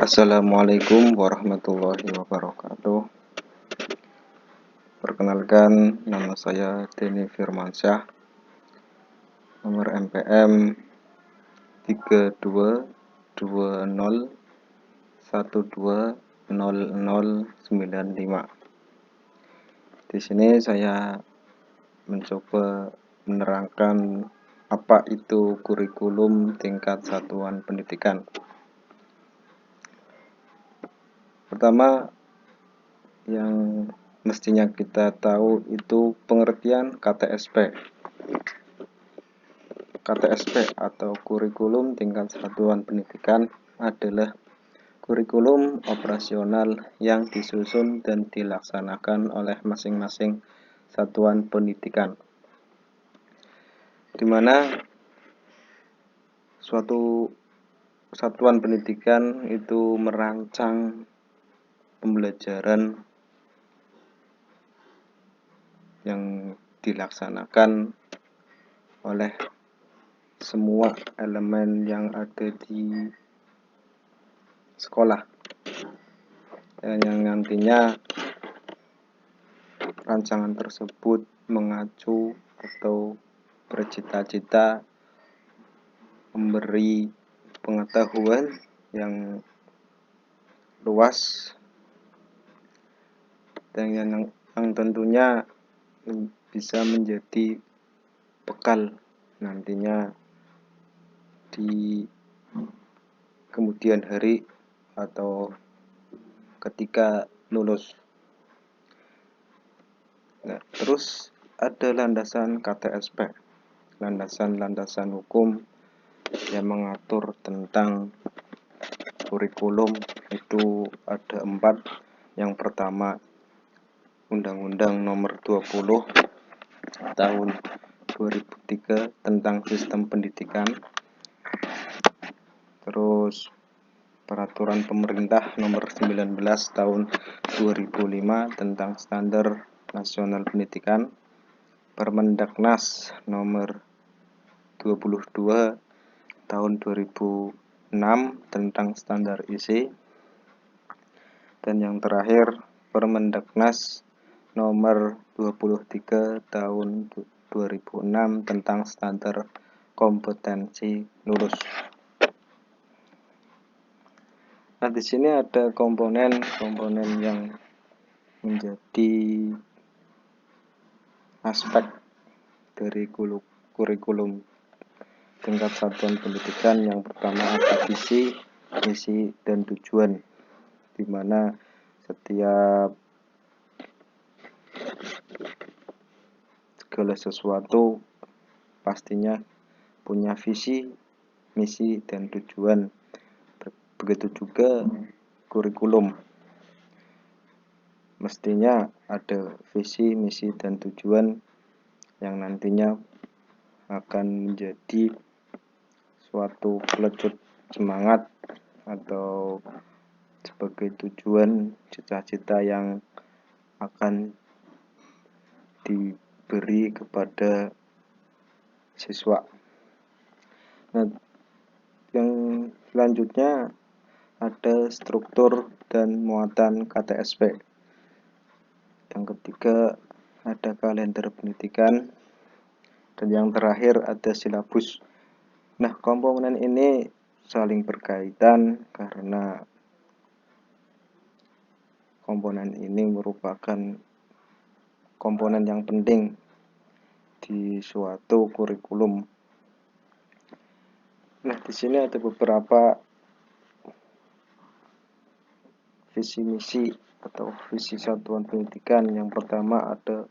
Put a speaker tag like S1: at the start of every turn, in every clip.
S1: Assalamualaikum warahmatullahi wabarakatuh. Perkenalkan, nama saya Denny Firmansyah, nomor MPM 3220120095. Di sini saya mencoba menerangkan apa itu kurikulum tingkat satuan pendidikan. Pertama, yang mestinya kita tahu itu pengertian KTSP. KTSP atau kurikulum tingkat satuan pendidikan adalah kurikulum operasional yang disusun dan dilaksanakan oleh masing-masing satuan pendidikan, di mana suatu satuan pendidikan itu merancang pembelajaran yang dilaksanakan oleh semua elemen yang ada di sekolah, dan yang nantinya rancangan tersebut mengacu atau bercita-cita memberi pengetahuan yang luas dan yang tentunya bisa menjadi bekal nantinya di kemudian hari atau ketika lulus. Nah, terus ada landasan KTSP, landasan hukum yang mengatur tentang kurikulum itu ada 4. Yang pertama, Undang-Undang Nomor 20 Tahun 2003 tentang Sistem Pendidikan. Terus Peraturan Pemerintah Nomor 19 Tahun 2005 tentang Standar Nasional Pendidikan. Permendaknas Nomor 22 Tahun 2006 tentang Standar ISI. Dan yang terakhir, Permendaknas Nomor 23 Tahun 2006 tentang Standar Kompetensi Lulus. Nah, di sini ada komponen yang menjadi aspek dari kurikulum tingkat satuan pendidikan. Yang pertama ada visi, misi, dan tujuan, di mana setiap segala sesuatu pastinya punya visi, misi, dan tujuan. Begitu juga kurikulum, mestinya ada visi, misi, dan tujuan yang nantinya akan menjadi suatu pelecut semangat atau sebagai tujuan cita-cita yang akan diberi kepada siswa. Nah, yang selanjutnya ada struktur dan muatan KTSP. Yang ketiga ada kalender pendidikan, dan yang terakhir ada silabus. Nah, komponen ini saling berkaitan karena komponen ini merupakan komponen yang penting di suatu kurikulum. Nah, di sini ada beberapa visi misi atau visi satuan pendidikan. Yang pertama ada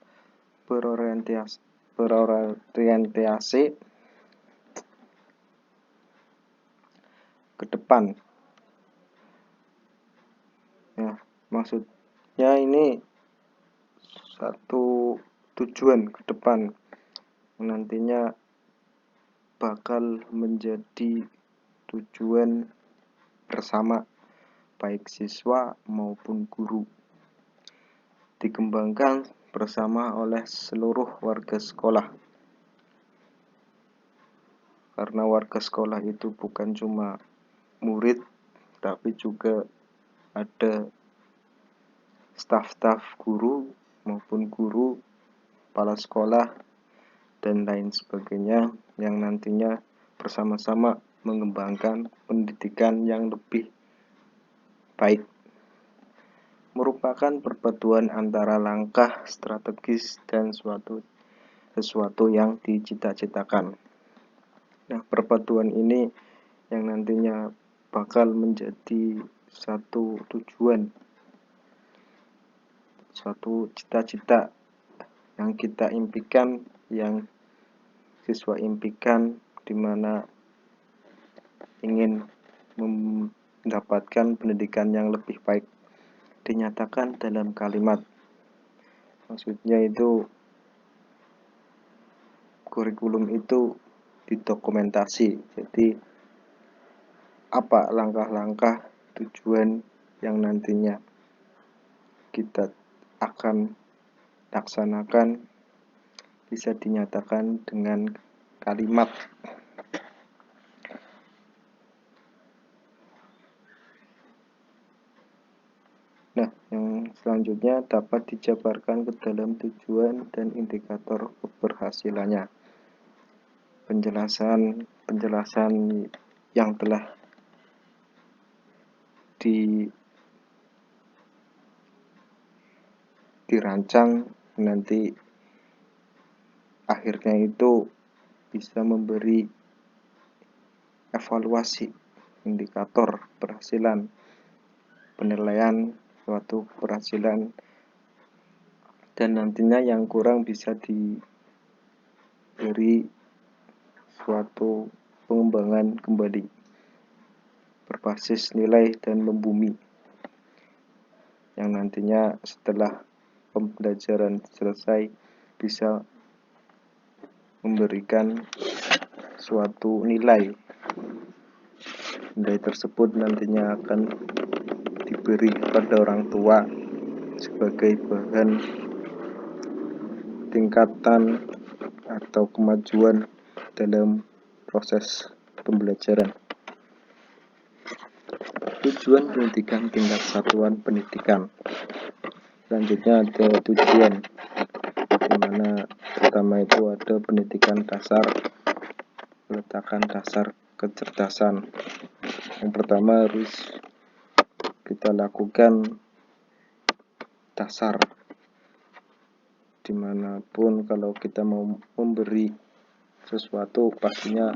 S1: berorientasi ke depan. Nah, maksudnya ini satu tujuan ke depan nantinya bakal menjadi tujuan bersama baik siswa maupun guru, dikembangkan bersama oleh seluruh warga sekolah, karena warga sekolah itu bukan cuma murid tetapi juga ada staf-staf guru maupun guru, kepala sekolah, dan lain sebagainya yang nantinya bersama-sama mengembangkan pendidikan yang lebih baik. Merupakan perpaduan antara langkah strategis dan sesuatu yang dicita-citakan. Nah, perpaduan ini yang nantinya bakal menjadi satu tujuan, suatu cita-cita yang kita impikan, yang siswa impikan, di mana ingin mendapatkan pendidikan yang lebih baik, dinyatakan dalam kalimat. Maksudnya itu kurikulum itu didokumentasi. Jadi apa langkah-langkah tujuan yang nantinya kita akan laksanakan bisa dinyatakan dengan kalimat. Nah, yang selanjutnya dapat dijabarkan ke dalam tujuan dan indikator keberhasilannya. Penjelasan yang telah dirancang nanti akhirnya itu bisa memberi evaluasi, indikator keberhasilan, penilaian suatu keberhasilan, dan nantinya yang kurang bisa diberi suatu pengembangan kembali berbasis nilai dan membumi, yang nantinya setelah pembelajaran selesai bisa memberikan suatu nilai tersebut nantinya akan diberi kepada orang tua sebagai bahan tingkatan atau kemajuan dalam proses pembelajaran. Tujuan pendidikan tingkat satuan pendidikan. Selanjutnya ada tujuan, di mana pertama itu ada pendidikan dasar, meletakkan dasar kecerdasan. Yang pertama harus kita lakukan dasar, dimanapun kalau kita mau memberi sesuatu pastinya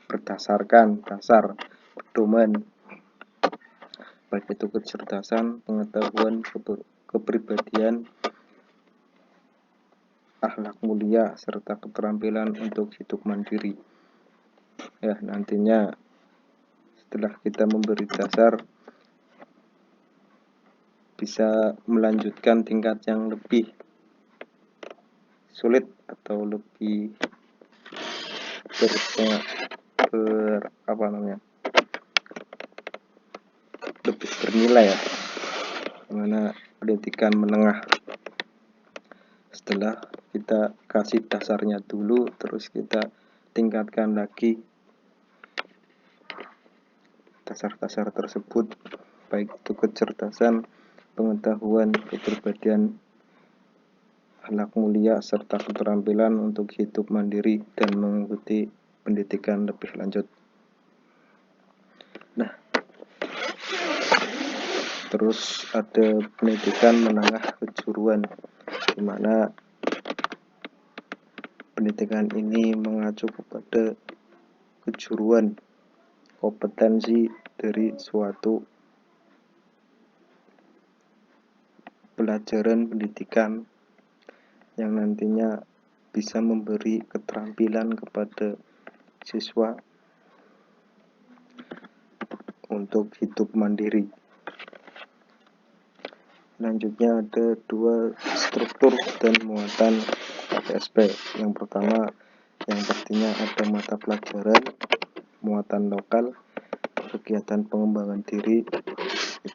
S1: berdasarkan dasar pedoman, baik itu kecerdasan, pengetahuan, kepribadian, akhlak mulia, serta keterampilan untuk hidup mandiri. Ya, nantinya setelah kita memberi dasar bisa melanjutkan tingkat yang lebih sulit atau lebih lebih bernilai ya, dimana pendidikan menengah. Setelah kita kasih dasarnya dulu, terus kita tingkatkan lagi dasar-dasar tersebut, baik itu kecerdasan, pengetahuan, kepribadian, akhlak mulia, serta keterampilan untuk hidup mandiri dan mengikuti pendidikan lebih lanjut. Nah, terus ada pendidikan menengah kejuruan, di mana pendidikan ini mengacu kepada kejuruan, kompetensi dari suatu pelajaran pendidikan yang nantinya bisa memberi keterampilan kepada siswa untuk hidup mandiri. Selanjutnya ada dua struktur dan muatan KPSP. Yang pertama yang pastinya ada mata pelajaran, muatan lokal, kegiatan pengembangan diri,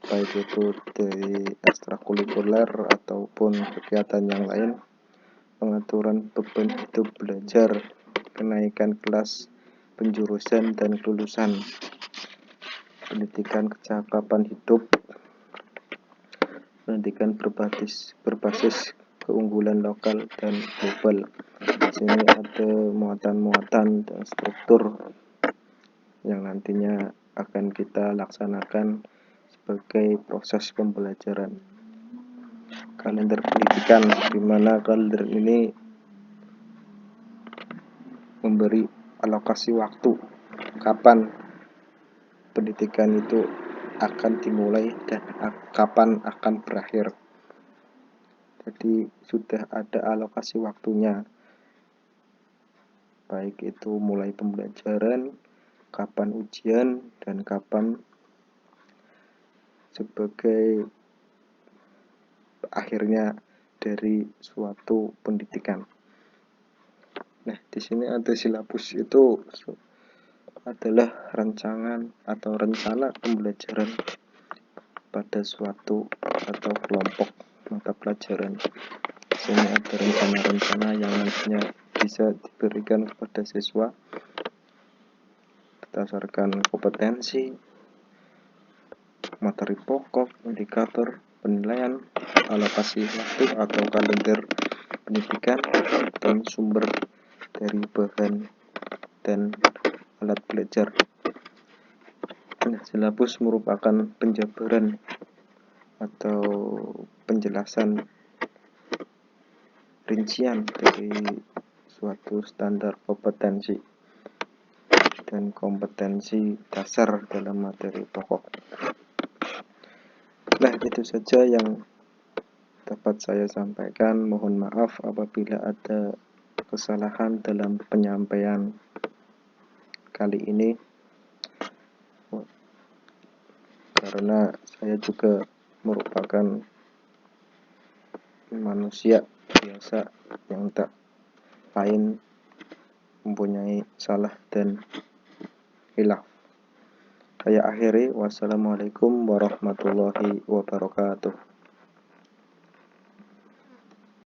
S1: baik itu dari ekstrakurikuler ataupun kegiatan yang lain, pengaturan beban hidup belajar, kenaikan kelas, penjurusan dan kelulusan. pendidikan kecakapan hidup, pendidikan berbasis keunggulan lokal dan global. Di sini ada muatan-muatan dan struktur yang nantinya akan kita laksanakan sebagai proses pembelajaran. Kalender pendidikan, di mana kalender ini memberi alokasi waktu kapan pendidikan itu akan dimulai dan kapan akan berakhir. Jadi sudah ada alokasi waktunya, baik itu mulai pembelajaran, kapan ujian, dan kapan sebagai akhirnya dari suatu pendidikan. Nah, di sini ada silabus, itu adalah rancangan atau rencana pembelajaran pada suatu atau kelompok mata pelajaran. Di sini ada rencana-rencana yang nantinya bisa diberikan kepada siswa berdasarkan kompetensi, materi pokok, indikator, penilaian, alokasi waktu atau kalender pendidikan, dan sumber dari bahan dan alat belajar. Nah, silabus merupakan penjabaran atau penjelasan rincian dari suatu standar kompetensi dan kompetensi dasar dalam materi pokok. Nah, itu saja yang dapat saya sampaikan. Mohon maaf apabila ada kesalahan dalam penyampaian kali ini, karena saya juga merupakan manusia biasa yang tak lain mempunyai salah dan hilaf. Saya akhiri, wassalamualaikum warahmatullahi wabarakatuh.